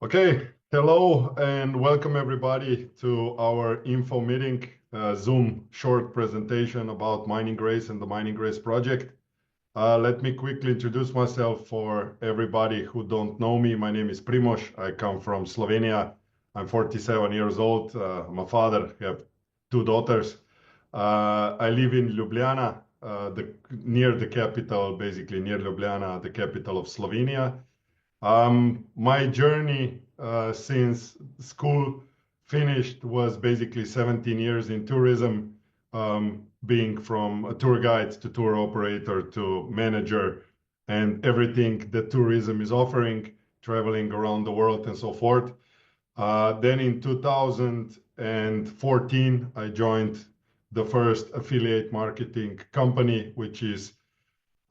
Okay, hello and welcome everybody to our info meeting, Zoom short presentation about Mining Grace and the Mining Grace project. Let me quickly introduce myself for everybody who don't know me. My name is Primoz. I come from Slovenia. I'm 47 years old. I'm a father. I have two daughters. I live in Ljubljana, near the capital, basically near Ljubljana, the capital of Slovenia. My journey since school finished was basically 17 years in tourism, being from a tour guide to tour operator to manager and everything that tourism is offering, traveling around the world and so forth. Then in 2014, I joined the first affiliate marketing company, which is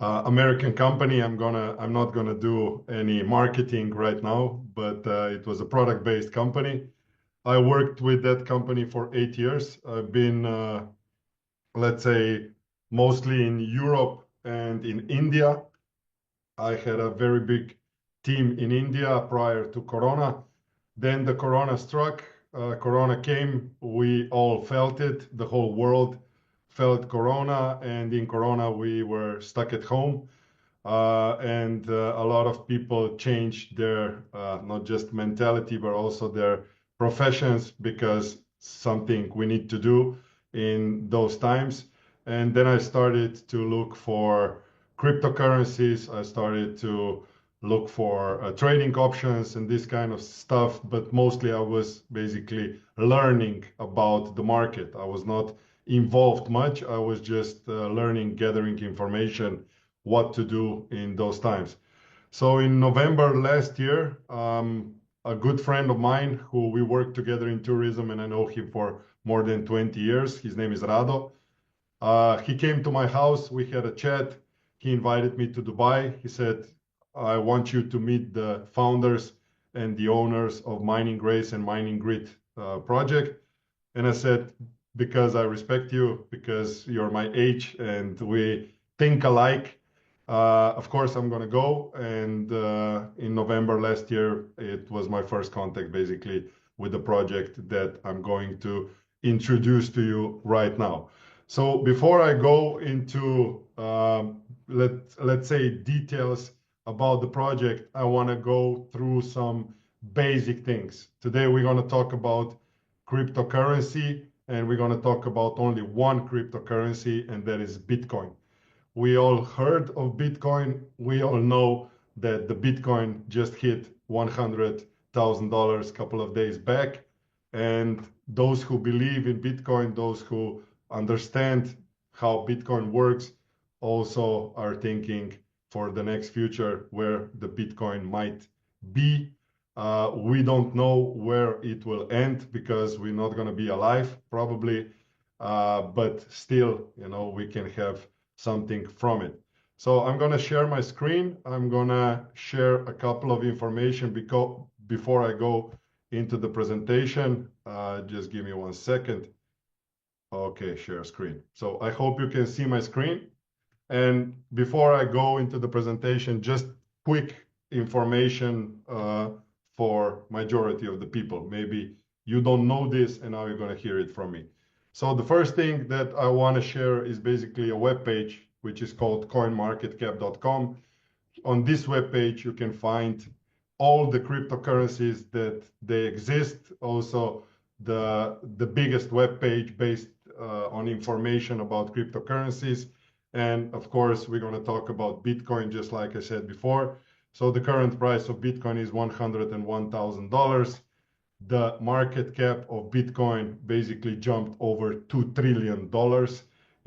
American company. I'm not gonna do any marketing right now, but it was a product-based company. I worked with that company for 8 years. I've been, let's say, mostly in Europe and in India. I had a very big team in India prior to Corona. Then the Corona struck. Corona came. We all felt it. The whole world felt Corona, and in Corona we were stuck at home. And a lot of people changed their not just mentality but also their professions because something we need to do in those times. And then I started to look for cryptocurrencies. I started to look for trading options and this kind of stuff, but mostly I was basically learning about the market. I was not involved much. I was just learning, gathering information what to do in those times. So in November last year, a good friend of mine who we worked together in tourism, and I know him for more than 20 years, his name is Rado. He came to my house, we had a chat. He invited me to Dubai. He said, I want you to meet the founders and the owners of Mining Grace and Mining Grit project. And I said, because I respect you, because you're my age and we think alike, of course, I'm going to go. And in November last year, it was my first contact basically with the project that I'm going to introduce to you right now. So before I go into, let's say, details about the project, I want to go through some basic things. Today, we're going to talk about cryptocurrency, and we're going to talk about only one cryptocurrency, and that is Bitcoin. We all heard of Bitcoin. We all know that the Bitcoin just hit $100,000 a couple of days back. And those who believe in Bitcoin, those who understand how Bitcoin works, also are thinking for the next future where the Bitcoin might be. We don't know where it will end because we're not going to be alive probably, but still, we can have something from it. So I'm going to share my screen. I'm going to share a couple of information before I go into the presentation. Just give me 1 second. Okay, share screen. So I hope you can see my screen. And before I go into the presentation, just quick information for majority of the people. Maybe you don't know this and now you're going to hear it from me. So the first thing that I want to share is basically a web page, which is called coinmarketcap.com. On this web page, you can find all the cryptocurrencies that they exist. Also, the biggest web page based on information about cryptocurrencies. And of course, we're going to talk about Bitcoin, just like I said before. So the current price of Bitcoin is $101,000. The market cap of Bitcoin basically jumped over $2 trillion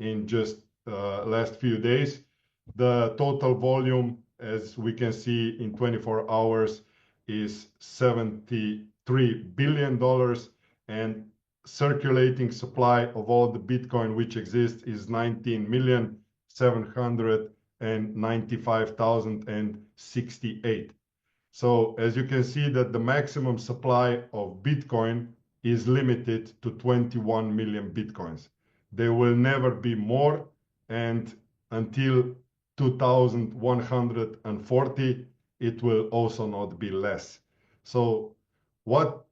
in just last few days. The total volume, as we can see in 24 hours, is $73 billion, and circulating supply of all the Bitcoin which exists is 19,795,068. So as you can see that the maximum supply of Bitcoin is limited to 21 million Bitcoins. There will never be more, and until 2140, it will also not be less. So what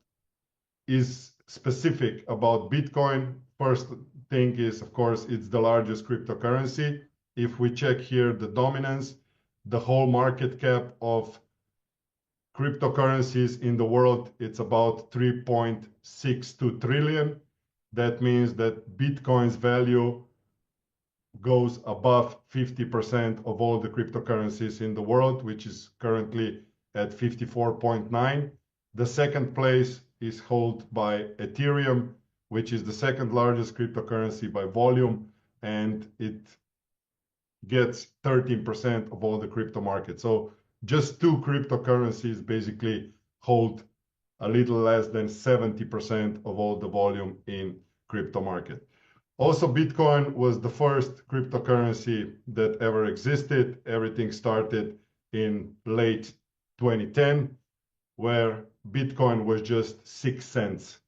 is specific about Bitcoin? First thing is, of course, it's the largest cryptocurrency. If we check here the dominance, the whole market cap of cryptocurrencies in the world, it's about 3.62 trillion. That means that Bitcoin's value goes above 50% of all the cryptocurrencies in the world, which is currently at 54.9. The second place is held by Ethereum, which is the second largest cryptocurrency by volume, and it gets 13% of all the crypto market. So just two cryptocurrencies basically hold a little less than 70% of all the volume in crypto market. Also, Bitcoin was the first cryptocurrency that ever existed. Everything started in late 2010, where Bitcoin was just 6 cents.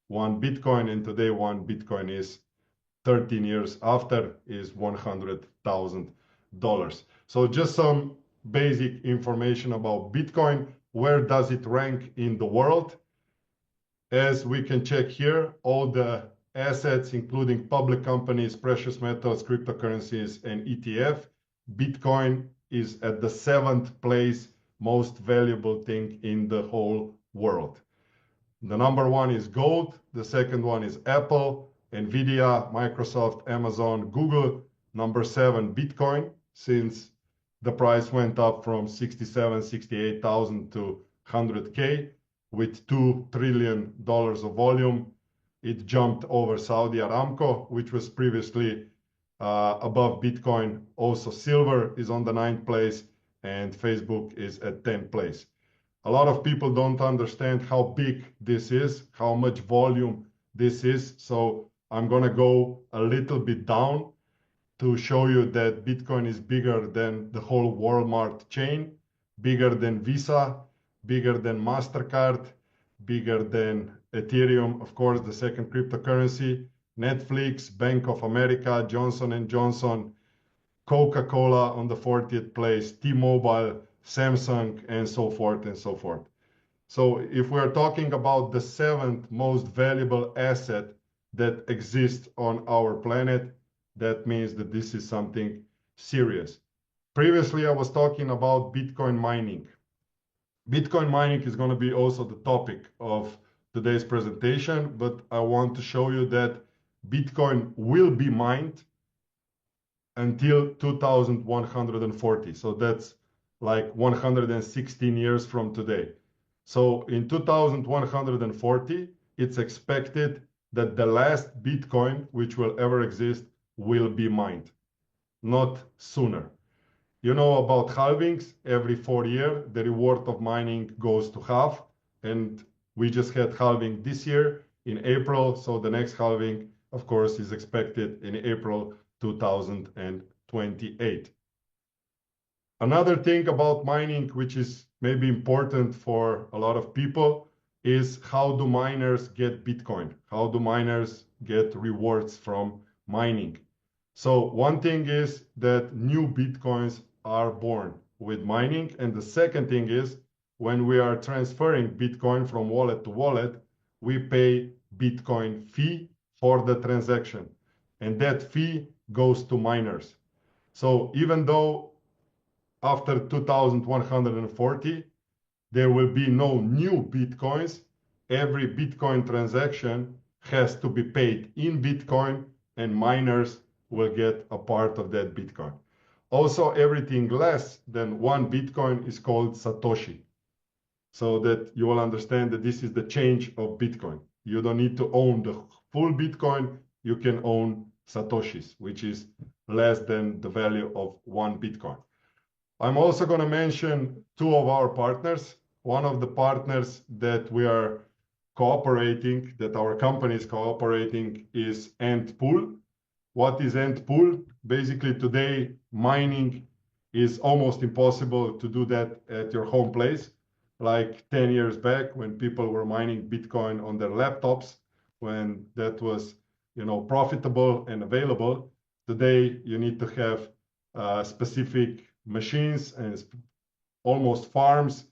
One Bitcoin, and today one Bitcoin is 13 years after is $100,000. So just some basic information about Bitcoin. Where does it rank in the world? As we can check here, all the assets, including public companies, precious metals, cryptocurrencies, and ETF, Bitcoin is at the 7th place most valuable thing in the whole world. The number one is gold. The second one is Apple, Nvidia, Microsoft, Amazon, Google. Number 7, Bitcoin, since the price went up from 67, 68,000 to 100K with $2 trillion of volume. It jumped over Saudi Aramco, which was previously above Bitcoin. Also, silver is on the 9th place, and Facebook is at 10th place. A lot of people don't understand how big this is, how much volume this is. So I'm going to go a little bit down to show you that Bitcoin is bigger than the whole Walmart chain, bigger than Visa, bigger than MasterCard, bigger than Ethereum, of course, the second cryptocurrency, Netflix, Bank of America, Johnson & Johnson, Coca-Cola on the 40th place, T-Mobile, Samsung, and so forth and so forth. So if we're talking about the 7th most valuable asset that exists on our planet, that means that this is something serious. Previously, I was talking about Bitcoin mining. Bitcoin mining is going to be also the topic of today's presentation, but I want to show you that Bitcoin will be mined until 2140. So that's like 116 years from today. So in 2140, it's expected that the last Bitcoin which will ever exist will be mined, not sooner. You know about halvings. Every 4 years, the reward of mining goes to half, and we just had halving this year in April. So the next halving, of course, is expected in April 2028. Another thing about mining, which is maybe important for a lot of people, is how do miners get Bitcoin? How do miners get rewards from mining? So one thing is that new Bitcoins are born with mining. And the second thing is when we are transferring Bitcoin from wallet to wallet, we pay Bitcoin fee for the transaction. And that fee goes to miners. So even though after 2140, there will be no new Bitcoins, every Bitcoin transaction has to be paid in Bitcoin, and miners will get a part of that Bitcoin. Also, everything less than 1 Bitcoin is called Satoshi, so that you will understand that this is the change of Bitcoin. You don't need to own the full Bitcoin. You can own Satoshis, which is less than the value of 1 Bitcoin. I'm also going to mention 2 of our partners. One of the partners that we are cooperating, that our company is cooperating, is Ant Pool. What is Ant Pool? Basically, today, mining is almost impossible to do that at your home place. Like 10 years back, when people were mining Bitcoin on their laptops, when that was, profitable and available. Today, you need to have specific machines and almost farms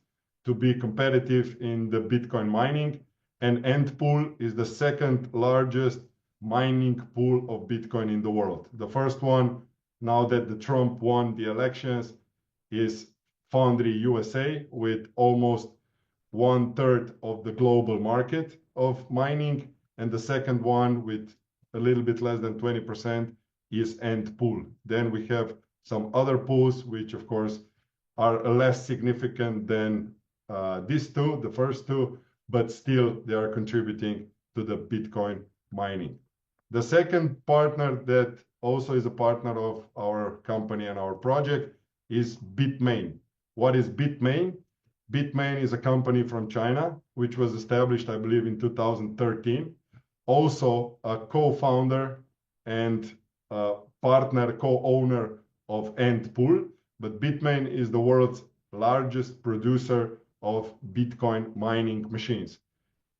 to be competitive in the Bitcoin mining. And Antpool is the second largest mining pool of Bitcoin in the world. The first one, now that the Trump won the elections, is Foundry USA with almost 1/3 of the global market of mining. And the second one with a little bit less than 20% is Antpool. Then we have some other pools, which of course are less significant than these two, the first two, but still they are contributing to the Bitcoin mining. The second partner that also is a partner of our company and our project is Bitmain. What is Bitmain? Bitmain is a company from China, which was established, I believe, in 2013. Also a co-founder and partner, co-owner of Antpool. But Bitmain is the world's largest producer of Bitcoin mining machines.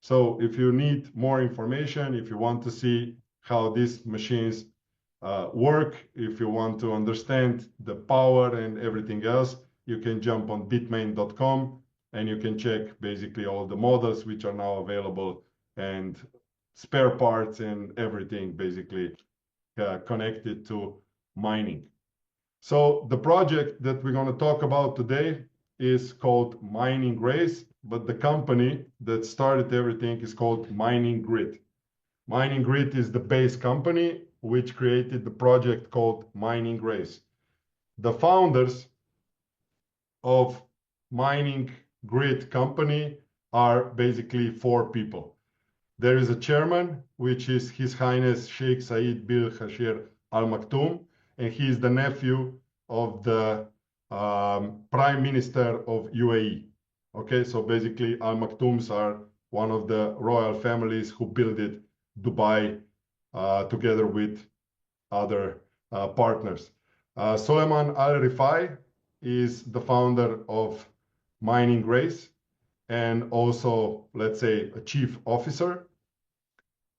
So if you need more information, if you want to see how these machines work, if you want to understand the power and everything else, you can jump on bitmain.com and you can check basically all the models which are now available and spare parts and everything basically connected to mining. So the project that we're going to talk about today is called Mining Race, but the company that started everything is called Mining Grid. Mining Grid is the base company which created the project called Mining Race. The founders of Mining Grid company are basically 4 people. There is a chairman, which is His Highness Sheikh Said bin Khashir Al Maktoum, and he is the nephew of the Prime Minister of UAE. Okay, so basically Al Maktoums are one of the royal families who built Dubai together with other partners. Suleiman Al Rifai is the founder of Mining Race and also, let's say, a chief officer.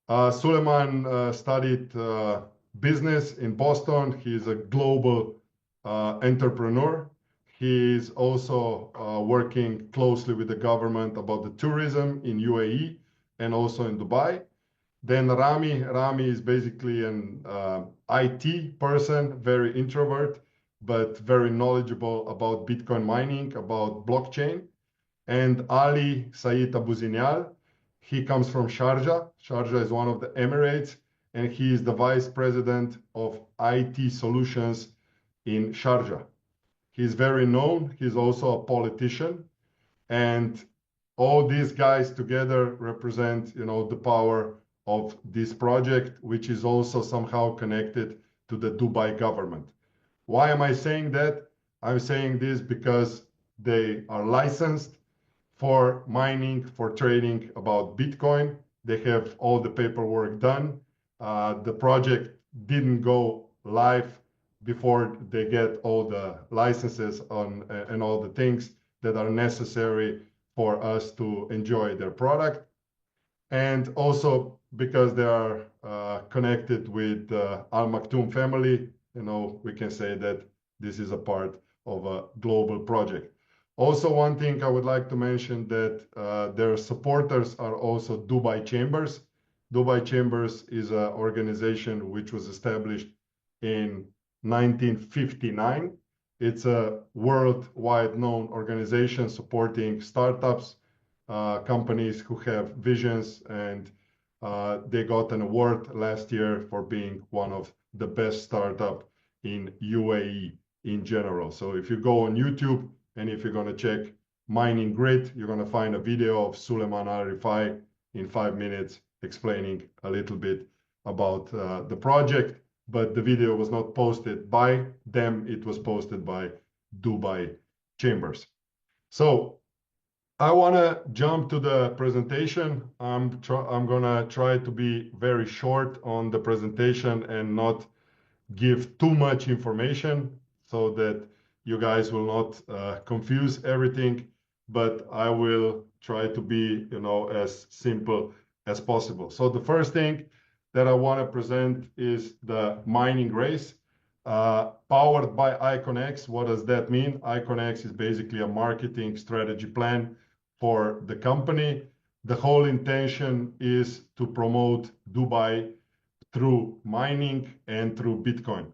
Suleiman studied business in Boston. He's a global entrepreneur. He is also working closely with the government about the tourism in UAE and also in Dubai. Then Rami is basically an IT person, very introvert, but very knowledgeable about Bitcoin mining, about blockchain. And Ali Said Abu Zinyal, he comes from Sharjah. Sharjah is one of the Emirates, and he is the vice president of IT solutions in Sharjah. He's very known. He's also a politician. And all these guys together represent, the power of this project, which is also somehow connected to the Dubai government. Why am I saying that? I'm saying this because they are licensed for mining, for trading about Bitcoin. They have all the paperwork done. The project didn't go live before they get all the licenses and all the things that are necessary for us to enjoy their product. And also because they are connected with Al Maktoum family, we can say that this is a part of a global project. Also, one thing I would like to mention that their supporters are also Dubai Chambers. Dubai Chambers is an organization which was established in 1959. It's a worldwide known organization supporting startups, companies who have visions, and they got an award last year for being one of the best startup in UAE in general. So if you go on YouTube and if you're going to check Mining Grid, you're going to find a video of Suleiman Al Rifai in 5 minutes explaining a little bit about the project. But the video was not posted by them. It was posted by Dubai Chambers. So I want to jump to the presentation. I'm going to try to be very short on the presentation and not give too much information so that you guys will not confuse everything, but I will try to be, as simple as possible. So the first thing that I want to present is the Mining Race. Powered by IconX. What does that mean? IconX is basically a marketing strategy plan for the company. The whole intention is to promote Dubai through mining and through Bitcoin.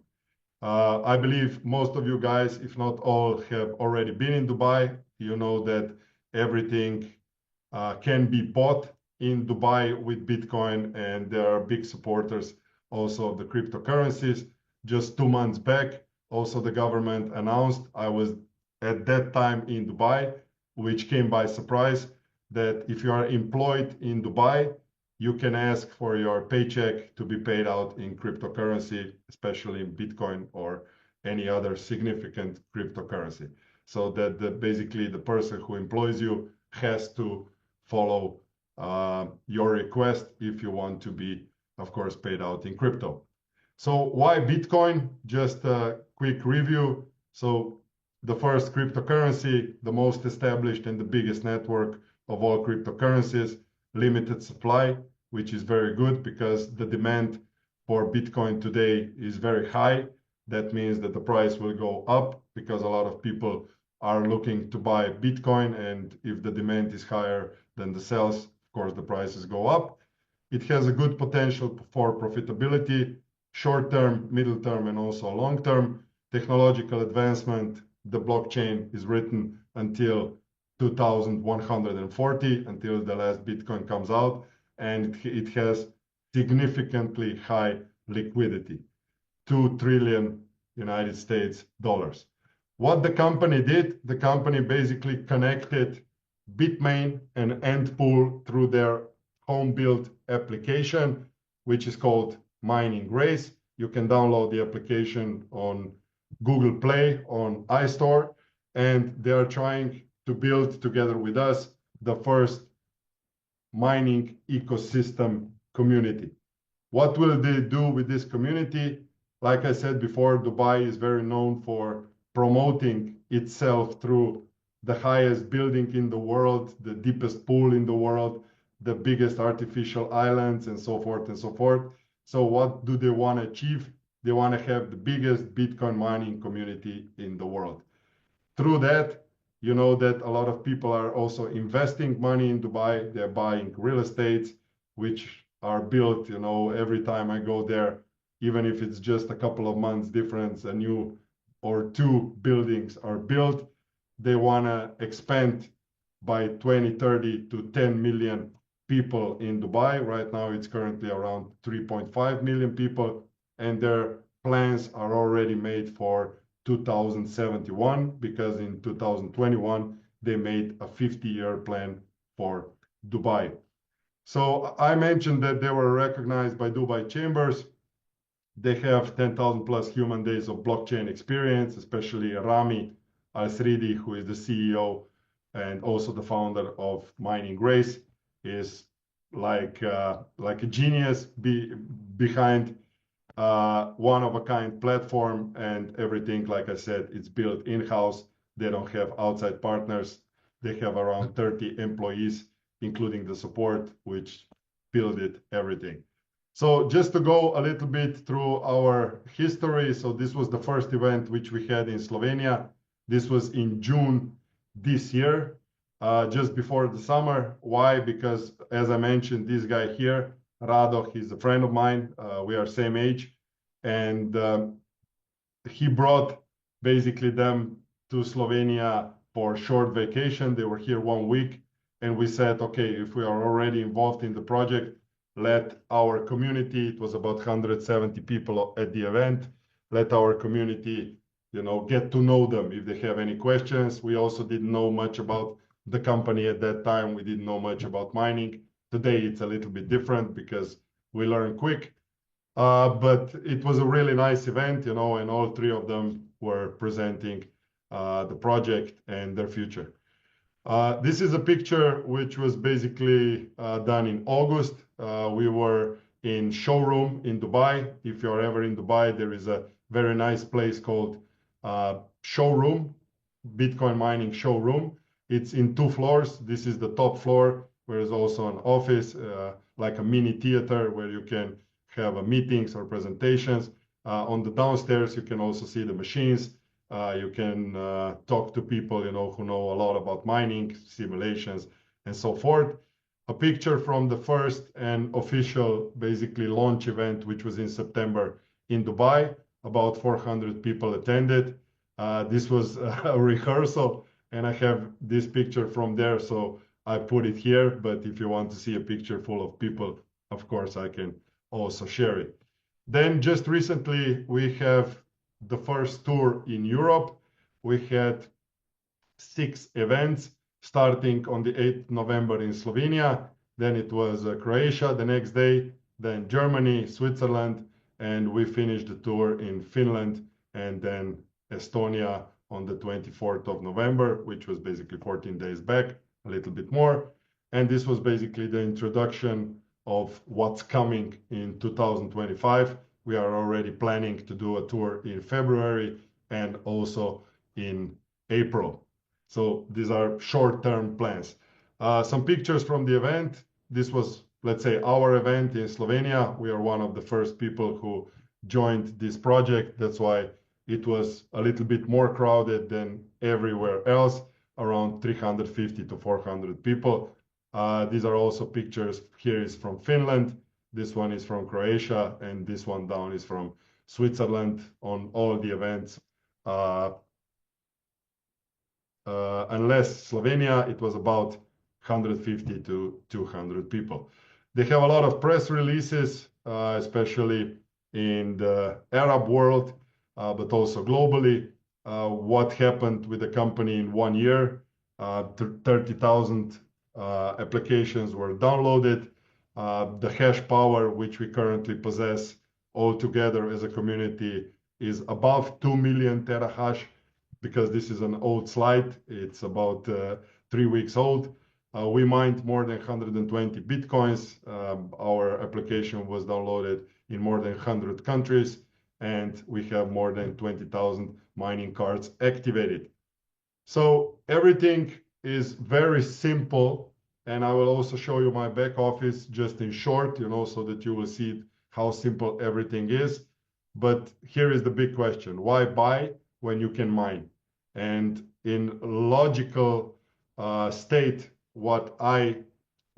I believe most of you guys, if not all, have already been in Dubai. You know that everything can be bought in Dubai with Bitcoin, and there are big supporters also of the cryptocurrencies. Just 2 months back, also the government announced, I was at that time in Dubai, which came by surprise, that if you are employed in Dubai, you can ask for your paycheck to be paid out in cryptocurrency, especially in Bitcoin or any other significant cryptocurrency. So that basically the person who employs you has to follow your request if you want to be, of course, paid out in crypto. So why Bitcoin? Just a quick review. So the first cryptocurrency, the most established and the biggest network of all cryptocurrencies, limited supply, which is very good because the demand for Bitcoin today is very high. That means that the price will go up because a lot of people are looking to buy Bitcoin, and if the demand is higher than the sales, of course, the prices go up. It has a good potential for profitability, short term, middle term, and also long term. Technological advancement, the blockchain is written until 2140, until the last Bitcoin comes out, and it has significantly high liquidity, 2 trillion United States dollars. What the company did, the company basically connected Bitmain and Antpool through their home-built application, which is called Mining Race. You can download the application on Google Play, on iStore, and they are trying to build together with us the first mining ecosystem community. What will they do with this community? Like I said before, Dubai is very known for promoting itself through the highest building in the world, the deepest pool in the world, the biggest artificial islands, and so forth and so forth. So what do they want to achieve? They want to have the biggest Bitcoin mining community in the world. Through that, you know that a lot of people are also investing money in Dubai. They're buying real estates, which are built, you know, every time I go there, even if it's just a couple of months difference, a new or two buildings are built. They want to expand by 2030 to 10 million people in Dubai. Right now, it's currently around 3.5 million people, and their plans are already made for 2071, because in 2021, they made a 50-year plan for Dubai. So I mentioned that they were recognized by Dubai Chambers. They have 10,000 plus human days of blockchain experience, especially Rami Al-Sridi, who is the CEO and also the founder of Mining Race, is like a genius behind one-of-a-kind platform, and everything, like I said, it's built in-house. They don't have outside partners. They have around 30 employees, including the support, which build it, everything. So just to go a little bit through our history. So this was the first event which we had in Slovenia. This was in June this year, just before the summer. Why? Because as I mentioned, this guy here, Rado, he's a friend of mine. We are same age, and he brought basically them to Slovenia for short vacation. They were here 1 week, and we said, okay, if we are already involved in the project, let our community, it was about 170 people at the event, let our community, you know, get to know them if they have any questions. We also didn't know much about the company at that time. We didn't know much about mining. Today it's a little bit different because we learn quick. But it was a really nice event, you know, and all three of them were presenting the project and their future. This is a picture which was basically done in August. We were in showroom in Dubai. If you're ever in Dubai, there is a very nice place called showroom, Bitcoin mining showroom. It's in 2 floors. This is the top floor, where there's also an office, like a mini theater where you can have meetings or presentations. On the downstairs, you can also see the machines. You can talk to people, who know a lot about mining, simulations, and so forth. A picture from the first and official, basically, launch event, which was in September in Dubai. About 400 people attended. This was a rehearsal, and I have this picture from there, so I put it here. But if you want to see a picture full of people, of course, I can also share it. Then just recently, we have the first tour in Europe. We had 6 events starting on the 8th November in Slovenia. Then it was Croatia the next day, then Germany, Switzerland, and we finished the tour in Finland and then Estonia on the 24th of November, which was basically 14 days back, a little bit more. And this was basically the introduction of what's coming in 2025. We are already planning to do a tour in February and also in April. So these are short-term plans. Some pictures from the event. This was, let's say, our event in Slovenia. We are one of the first people who joined this project. That's why it was a little bit more crowded than everywhere else, around 350 to 400 people. These are also pictures. Here is from Finland. This one is from Croatia, and this one down is from Switzerland. On all the events, unless Slovenia, it was about 150 to 200 people. They have a lot of press releases, especially in the Arab world, but also globally. What happened with the company in 1 year? 30,000 applications were downloaded. The hash power, which we currently possess altogether as a community, is above 2 million terahash. Because this is an old slide, it's about 3 weeks old. We mined more than 120 Bitcoins. Our application was downloaded in more than 100 countries, and we have more than 20,000 mining cards activated. So everything is very simple, and I will also show you my back office just in short, so that you will see how simple everything is. But here is the big question: why buy when you can mine? And in logical state, what I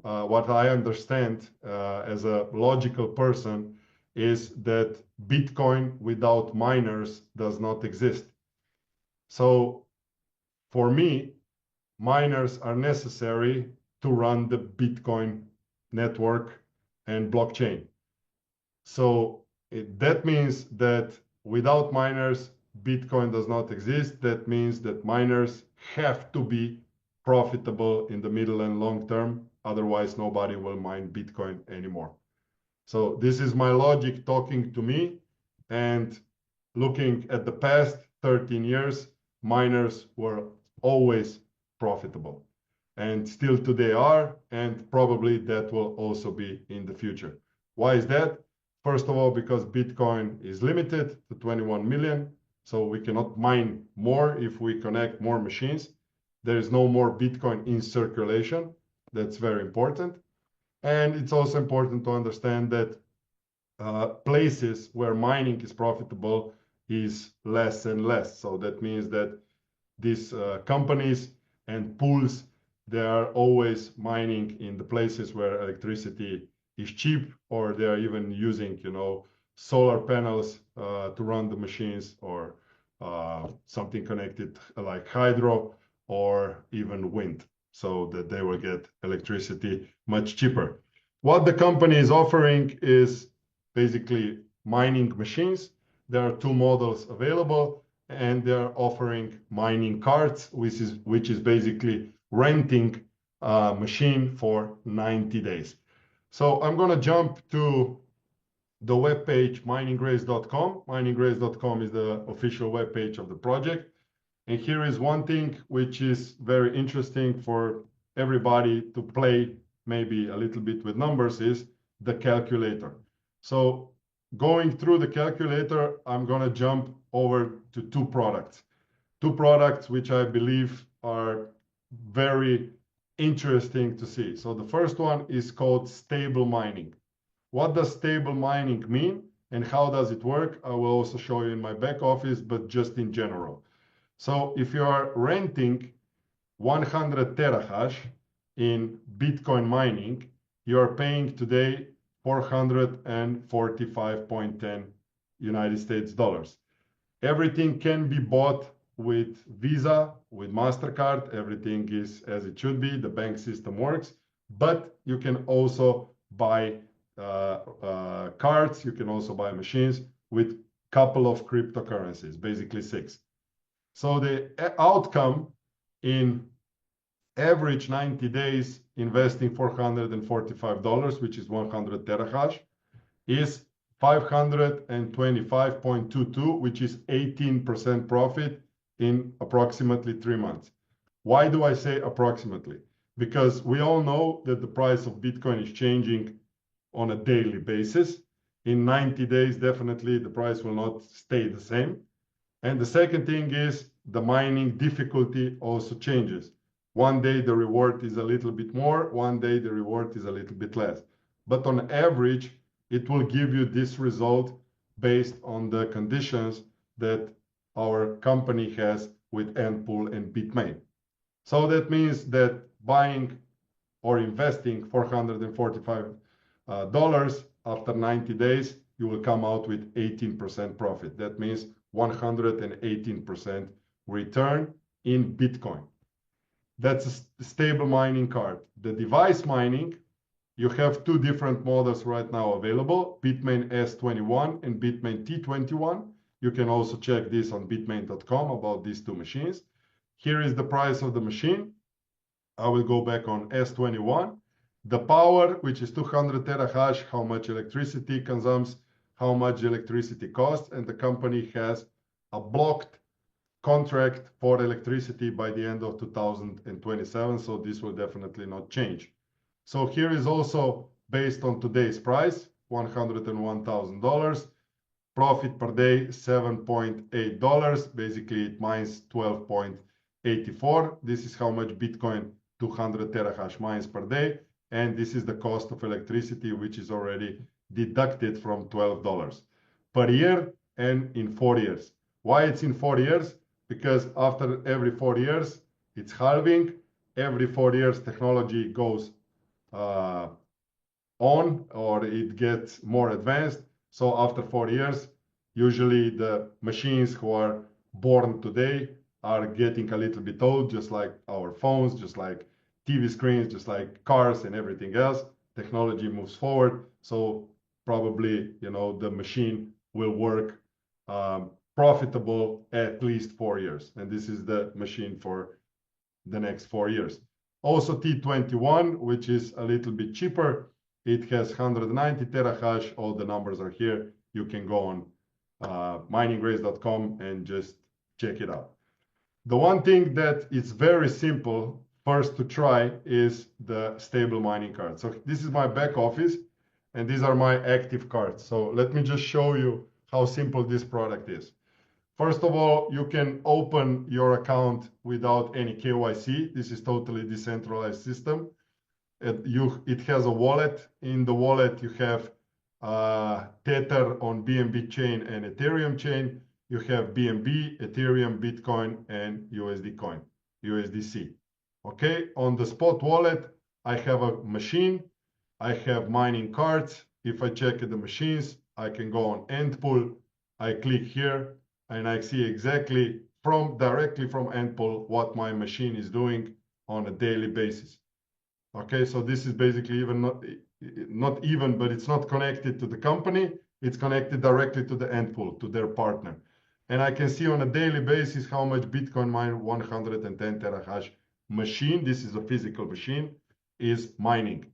understand as a logical person is that Bitcoin without miners does not exist. So for me, miners are necessary to run the Bitcoin network and blockchain. So that means that without miners, Bitcoin does not exist. That means that miners have to be profitable in the middle and long term. Otherwise, nobody will mine Bitcoin anymore. So this is my logic talking to me. And looking at the past 13 years, miners were always profitable. And still today are, and probably that will also be in the future. Why is that? First of all, because Bitcoin is limited to 21 million. So we cannot mine more if we connect more machines. There is no more Bitcoin in circulation. That's very important. And it's also important to understand that places where mining is profitable is less and less. So that means that these companies and pools, they are always mining in the places where electricity is cheap, or they are even using, solar panels to run the machines, or something connected like hydro or even wind, so that they will get electricity much cheaper. What the company is offering is basically mining machines. There are 2 models available, and they're offering mining cards, which is basically renting a machine for 90 days. So I'm going to jump to the webpage miningrace.com. Miningrace.com is the official webpage of the project. And here is one thing which is very interesting for everybody to play maybe a little bit with numbers, is the calculator. So going through the calculator, I'm going to jump over to 2 products. 2 products which I believe are very interesting to see. So the first one is called stable mining. What does stable mining mean? and how does it work, I will also show you in my back office, but just in general. So if you are renting 100 terahash in Bitcoin mining, you are paying today 445.10 United States dollars. Everything can be bought with Visa, with MasterCard. Everything is as it should be. The bank system works, but you can also buy cards. You can also buy machines with a couple of cryptocurrencies, basically 6. So the outcome in average 90 days investing $445, which is 100 terahash, is 525.22, which is 18% profit in approximately 3 months. Why do I say approximately? Because we all know that the price of Bitcoin is changing on a daily basis. In 90 days, definitely the price will not stay the same. And the second thing is the mining difficulty also changes. One day the reward is a little bit more, one day the reward is a little bit less. But on average, it will give you this result based on the conditions that our company has with Antpool and Bitmain. So that means that buying or investing $445 after 90 days, you will come out with 18% profit. That means 118% return in Bitcoin. That's a stable mining card. The device mining, you have 2 different models right now available, Bitmain S21 and Bitmain T21. You can also check this on bitmain.com about these 2 machines. Here is the price of the machine. I will go back on S21. The power, which is 200 terahash, how much electricity consumes, how much electricity costs, and the company has a blocked contract for electricity by the end of 2027, so this will definitely not change. So here is also based on today's price, $101,000. Profit per day, $7.8. Basically, it mines 12.84. This is how much Bitcoin 200 terahash mines per day. And this is the cost of electricity, which is already deducted from $12 per year and in 4 years. Why it's in 4 years? Because after every 4 years, it's halving. Every 4 years, technology goes on, or it gets more advanced. So after 4 years, usually the machines who are born today are getting a little bit old, just like our phones, just like TV screens, just like cars and everything else. Technology moves forward. So probably, the machine will work profitable at least 4 years. And this is the machine for the next 4 years. Also T21, which is a little bit cheaper. It has 190 terahash. All the numbers are here. You can go on miningrace.com and just check it out. The one thing that is very simple first to try is the stable mining card. So this is my back office, and these are my active cards. So let me just show you how simple this product is. First of all, you can open your account without any KYC. This is totally decentralized system. It has a wallet. In the wallet, you have Tether on BNB chain and Ethereum chain. You have BNB, Ethereum, Bitcoin, and USD coin, USDC. Okay, on the spot wallet, I have a machine. I have mining cards. If I check the machines, I can go on Antpool. I click here, and I see exactly directly from Antpool what my machine is doing on a daily basis. Okay, so this is basically not even, but it's not connected to the company. It's connected directly to the Antpool, to their partner. And I can see on a daily basis how much Bitcoin mine 110 terahash machine, this is a physical machine, is mining.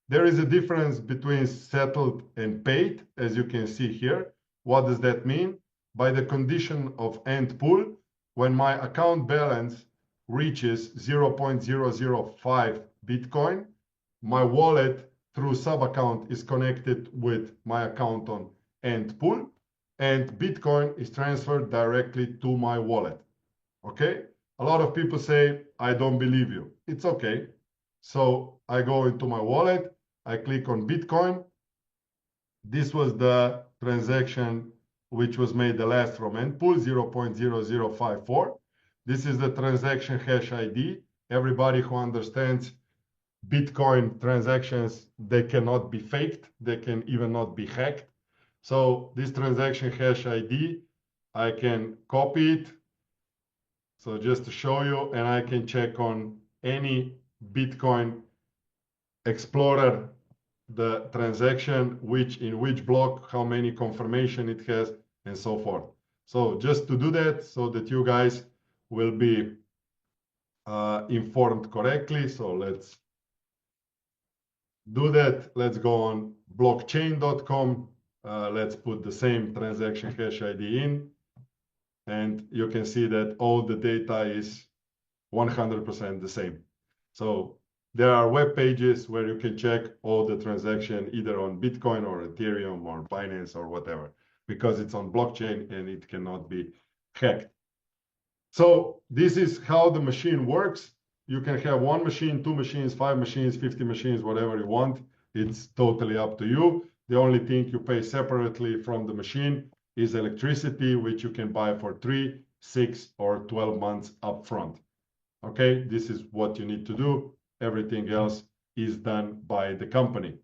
There is a difference between settled and paid, as you can see here. What does that mean? By the condition of Antpool, when my account balance reaches 0.005 Bitcoin, my wallet through sub-account is connected with my account on Antpool, and Bitcoin is transferred directly to my wallet. Okay? A lot of people say, I don't believe you. It's okay. So I go into my wallet, I click on Bitcoin. This was the transaction which was made the last from Endpool, 0.0054. This is the transaction hash ID. Everybody who understands Bitcoin transactions, they cannot be faked. They can even not be hacked. So this transaction hash ID, I can copy it. So just to show you, and I can check on any Bitcoin Explorer the transaction, in which block, how many confirmation it has, and so forth. So just to do that, so that you guys will be informed correctly. So let's do that. Let's go on blockchain.com. Let's put the same transaction hash ID in, and you can see that all the data is 100% the same. So there are web pages where you can check all the transaction either on Bitcoin or Ethereum or Binance or whatever, because it's on blockchain and it cannot be hacked. So this is how the machine works. You can have 1 machine, 2 machines, 5 machines, 50 machines, whatever you want. It's totally up to you. The only thing you pay separately from the machine is electricity, which you can buy for 3, 6, or 12 months upfront. Okay, this is what you need to do. Everything else is done by the company.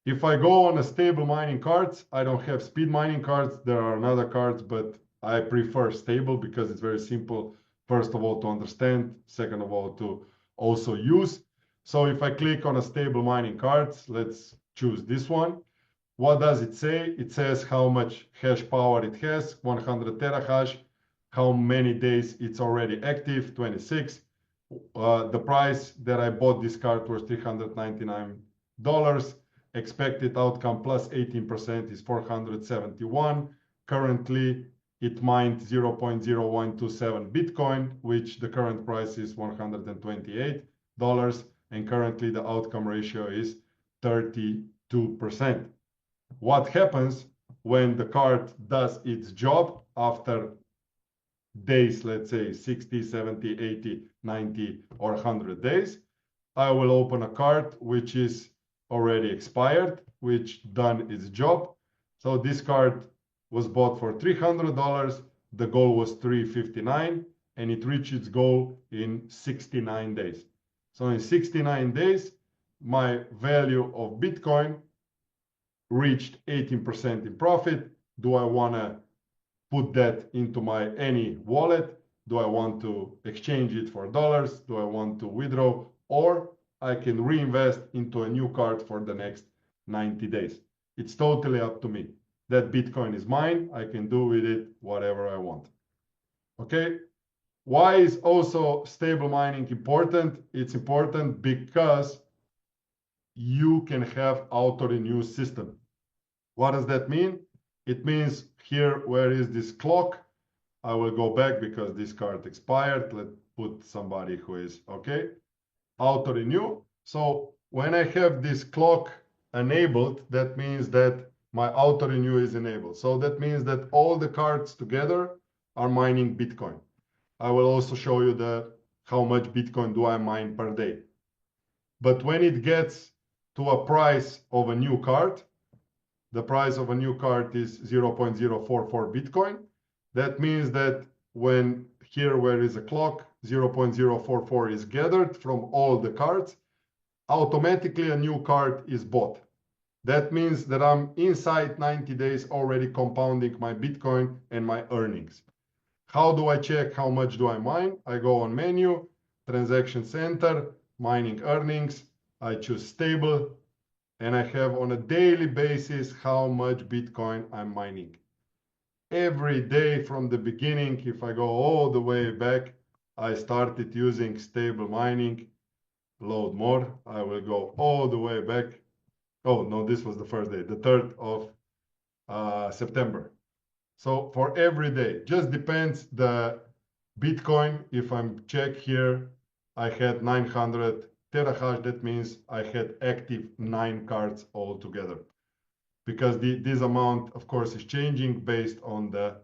If I go on a stable mining cards, I don't have speed mining cards. There are another cards, but I prefer stable because it's very simple. First of all, to understand. Second of all, to also use. So if I click on a stable mining cards, let's choose this one. What does it say? It says how much hash power it has, 100 terahash, how many days it's already active, 26. The price that I bought this card was $399. Expected outcome plus 18% is 471. Currently, it mined 0.0127 Bitcoin, which the current price is $128. And currently, the outcome ratio is 32%. What happens when the card does its job after days, let's say 60, 70, 80, 90, or 100 days? I will open a card which is already expired, which done its job. So this card was bought for $300. The goal was $359, and it reached its goal in 69 days. So in 69 days, my value of Bitcoin reached 18% in profit. Do I want to put that into my any wallet? Do I want to exchange it for dollars? Do I want to withdraw? Or I can reinvest into a new card for the next 90 days. It's totally up to me. That Bitcoin is mine. I can do with it whatever I want. Okay. Why is also stable mining important? It's important because you can have auto renew system. What does that mean? It means here, where is this clock? I will go back because this card expired. Let's put somebody who is okay. Auto renew. So when I have this clock enabled, that means that my auto renew is enabled. So that means that all the cards together are mining Bitcoin. I will also show you how much Bitcoin do I mine per day. But when it gets to a price of a new card, the price of a new card is 0.044 Bitcoin. That means that when here where is a clock, 0.044 is gathered from all the cards, automatically a new card is bought. That means that I'm inside 90 days already compounding my Bitcoin and my earnings. How do I check how much do I mine? I go on menu, transaction center, mining earnings. I choose stable, and I have on a daily basis how much Bitcoin I'm mining. Every day from the beginning, if I go all the way back, I started using stable mining. Load more. I will go all the way back. Oh, no, this was the first day, the 3rd of September. So for every day, just depends the Bitcoin. If I'm check here, I had 900 terahash. That means I had active 9 cards altogether. Because this amount, of course, is changing based on the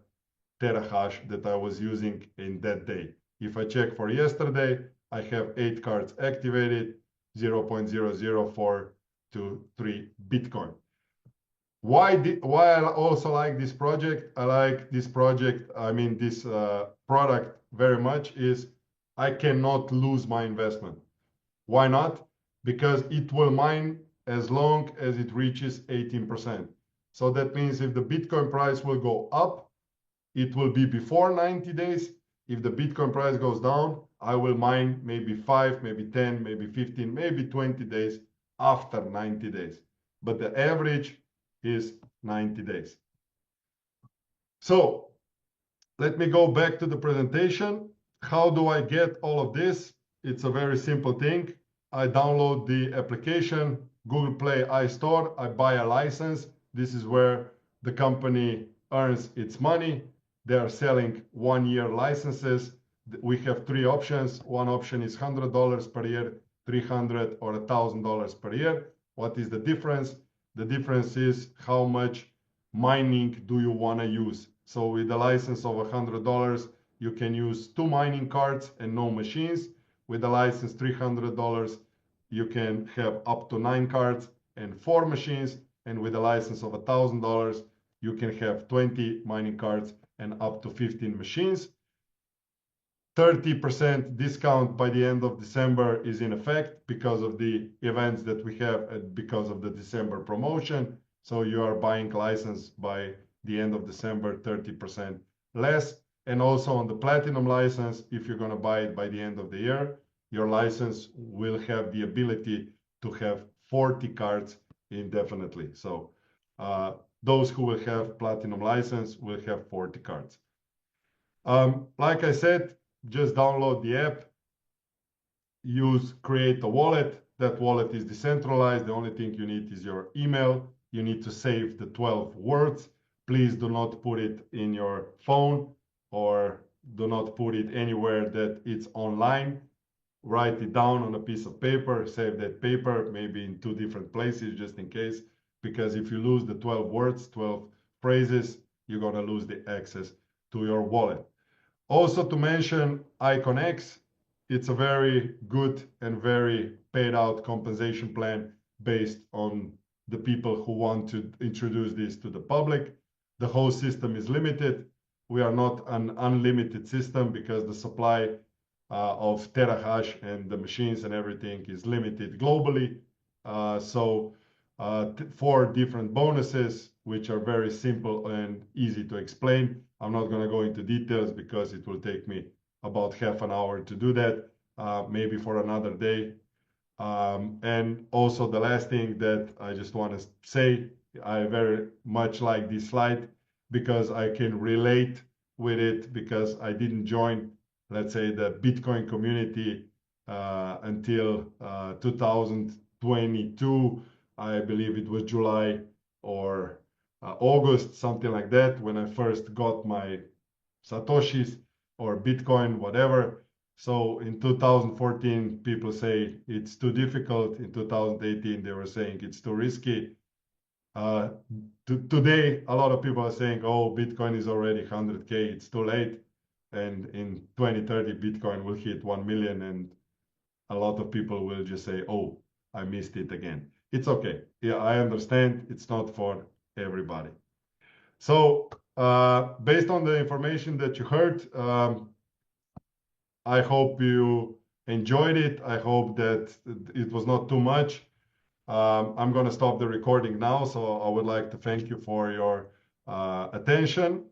terahash that I was using in that day. If I check for yesterday, I have 8 cards activated, 0.00423 Bitcoin. Why I also like this project? I like this project, I mean, this product very much is I cannot lose my investment. Why not? Because it will mine as long as it reaches 18%. So that means if the Bitcoin price will go up, it will be before 90 days. If the Bitcoin price goes down, I will mine maybe 5, maybe 10, maybe 15, maybe 20 days after 90 days. But the average is 90 days. So let me go back to the presentation. How do I get all of this? It's a very simple thing. I download the application, Google Play iStore. I buy a license. This is where the company earns its money. They are selling 1-year licenses. We have 3 options. One option is $100 per year, $300 or $1,000 per year. What is the difference? The difference is how much mining do you want to use. So with a license of $100, you can use 2 mining cards and no machines. With a license $300, you can have up to 9 cards and 4 machines. And with a license of $1,000, you can have 20 mining cards and up to 15 machines. 30% discount by the end of December is in effect because of the events that we have and because of the December promotion. So you are buying license by the end of December, 30% less. And also on the platinum license, if you're going to buy it by the end of the year, your license will have the ability to have 40 cards indefinitely. So those who will have platinum license will have 40 cards. Like I said, just download the app, create a wallet. That wallet is decentralized. The only thing you need is your email. You need to save the 12 words. Please do not put it in your phone or do not put it anywhere that it's online. Write it down on a piece of paper, save that paper, maybe in 2 different places just in case, because if you lose the 12 words, 12 phrases, you're going to lose the access to your wallet. Also to mention IconX, it's a very good and very paid out compensation plan based on the people who want to introduce this to the public. The whole system is limited. We are not an unlimited system because the supply of terahash and the machines and everything is limited globally. So 4 different bonuses, which are very simple and easy to explain. I'm not going to go into details because it will take me about half an hour to do that, maybe for another day. And also the last thing that I just want to say, I very much like this slide because I can relate with it because I didn't join, let's say, the Bitcoin community until 2022. I believe it was July or August, something like that, when I first got my Satoshis or Bitcoin, whatever. So in 2014, people say it's too difficult. In 2018, they were saying it's too risky. Today, a lot of people are saying, oh, Bitcoin is already 100K, it's too late. And in 2030, Bitcoin will hit 1 million, and a lot of people will just say, oh, I missed it again. It's okay. Yeah, I understand it's not for everybody. So based on the information that you heard, I hope you enjoyed it. I hope that it was not too much. I'm going to stop the recording now. So I would like to thank you for your attention.